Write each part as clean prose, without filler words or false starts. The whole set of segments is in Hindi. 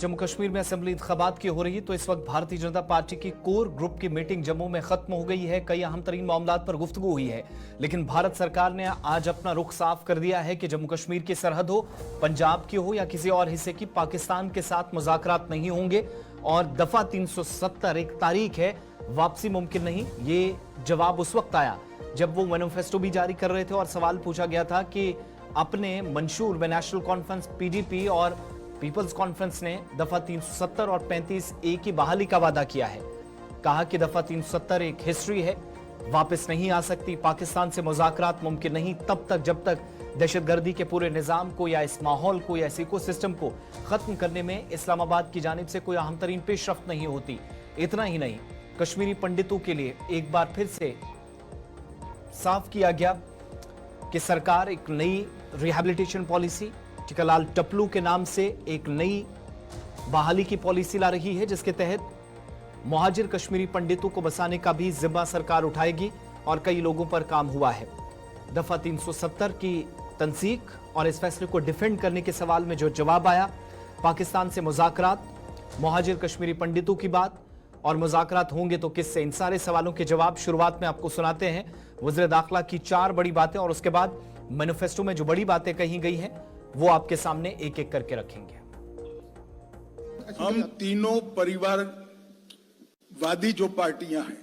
जम्मू कश्मीर में असेंबली इंतखाबात की हो रही है तो इस वक्त भारतीय जनता पार्टी की कोर ग्रुप की मीटिंग जम्मू में खत्म हो गई है। कई अहम तरीन मामलात पर गुफ्तगू हुई है, लेकिन भारत सरकार ने आज अपना रुख साफ कर दिया है कि जम्मू कश्मीर की सरहद हो, पंजाब की हो या किसी और हिस्से की, पाकिस्तान के साथ मुज़ाकरात नहीं होंगे। और दफा 370 एक तारीख है, वापसी मुमकिन नहीं। ये जवाब उस वक्त आया जब वो मैनिफेस्टो भी जारी कर रहे थे और सवाल पूछा गया था कि अपने मंशूर में नेशनल कॉन्फ्रेंस पीडीपी और पीपल्स कॉन्फ्रेंस ने दफा 370 और 35A की बहाली का वादा किया है। कहा कि दफा 370 एक हिस्ट्री है, वापस नहीं आ सकती। पाकिस्तान से मुज़ाकरात मुमकिन नहीं तब तक जब तक दहशतगर्दी के पूरे निजाम को या इस माहौल को या इस इकोसिस्टम को खत्म करने में इस्लामाबाद की जानिब से कोई अहम तरीन पेशरफ्त नहीं होती। इतना ही नहीं, कश्मीरी पंडितों के लिए एक बार फिर से साफ किया गया कि सरकार एक नई रिहैबिलिटेशन पॉलिसी, टिकालाल टपलू के नाम से एक नई बहाली की पॉलिसी ला रही है, जिसके तहत मुहाजिर कश्मीरी पंडितों को बसाने का भी जिम्मा सरकार उठाएगी और कई लोगों पर काम हुआ है। दफा 370 की तंसीक और इस फैसले को डिफेंड करने के सवाल में जो जवाब आया, पाकिस्तान से मुज़ाकरात, मुहाजिर कश्मीरी पंडितों की बात और मुज़ाकरात होंगे तो किससे, इन सारे सवालों के जवाब शुरुआत में आपको सुनाते हैं। वज़ीर दाखिला की 4 बड़ी बातें और उसके बाद मैनिफेस्टो में जो बड़ी बातें कही गई हैं वो आपके सामने एक एक करके रखेंगे। हम तीनों परिवारवादी जो पार्टियां हैं,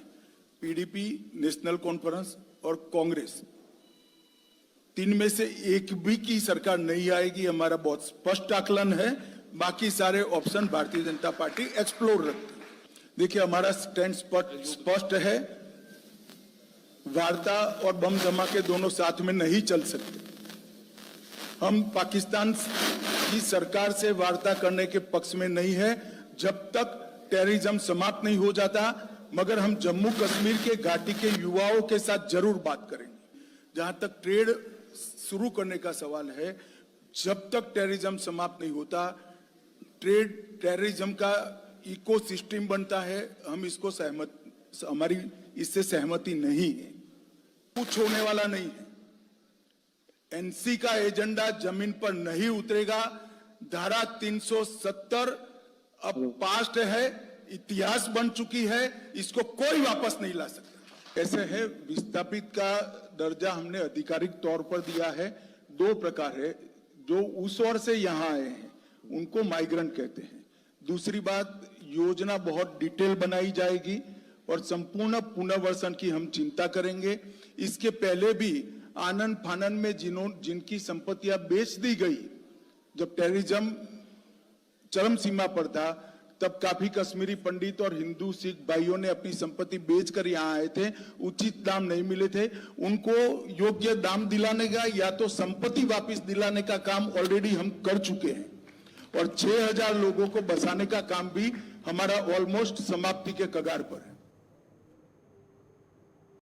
पीडीपी, नेशनल कॉन्फ्रेंस और कांग्रेस, तीन में से एक भी की सरकार नहीं आएगी, हमारा बहुत स्पष्ट आकलन है। बाकी सारे option Bharatiya Janata party explore रखती है। देखिए, हमारा स्टैंड स्पष्ट है, वार्ता और बम धमाके दोनों साथ में नहीं चल सकते। हम पाकिस्तान की सरकार से वार्ता करने के पक्ष में नहीं है जब तक टेररिज्म समाप्त नहीं हो जाता, मगर हम जम्मू कश्मीर के घाटी के युवाओं के साथ जरूर बात करेंगे। जहां तक ट्रेड शुरू करने का सवाल है, जब तक टेररिज्म समाप्त नहीं होता, टेररिज्म का इकोसिस्टम बनता है, हम इसको हमारी इससे सहमति नहीं है। कुछ होने वाला नहीं है। एनसी का एजेंडा जमीन पर नहीं उतरेगा। धारा 370 अब पास्ट है, इतिहास बन चुकी है, इसको कोई वापस नहीं ला सकता। ऐसे है, विस्थापित का दर्जा हमने आधिकारिक तौर पर दिया है। 2 प्रकार है, जो उस ओर से यहां आए हैं उनको माइग्रेंट कहते हैं। दूसरी बात, योजना बहुत डिटेल बनाई जाएगी और संपूर्ण पुनर्वसन की हम चिंता करेंगे। इसके पहले भी आनन फानन में जिनकी संपत्तियां बेच दी गई, जब टेररिज्म चरम सीमा पर था, तब काफी कश्मीरी पंडित और हिंदू सिख भाइयों ने अपनी संपत्ति बेचकर यहां आए थे, उचित दाम नहीं मिले थे, उनको योग्य दाम दिलाने का या तो संपत्ति वापस दिलाने का काम ऑलरेडी हम कर चुके हैं और 6000 लोगों को बसाने का काम भी हमारा ऑलमोस्ट समाप्ति के कगार पर है।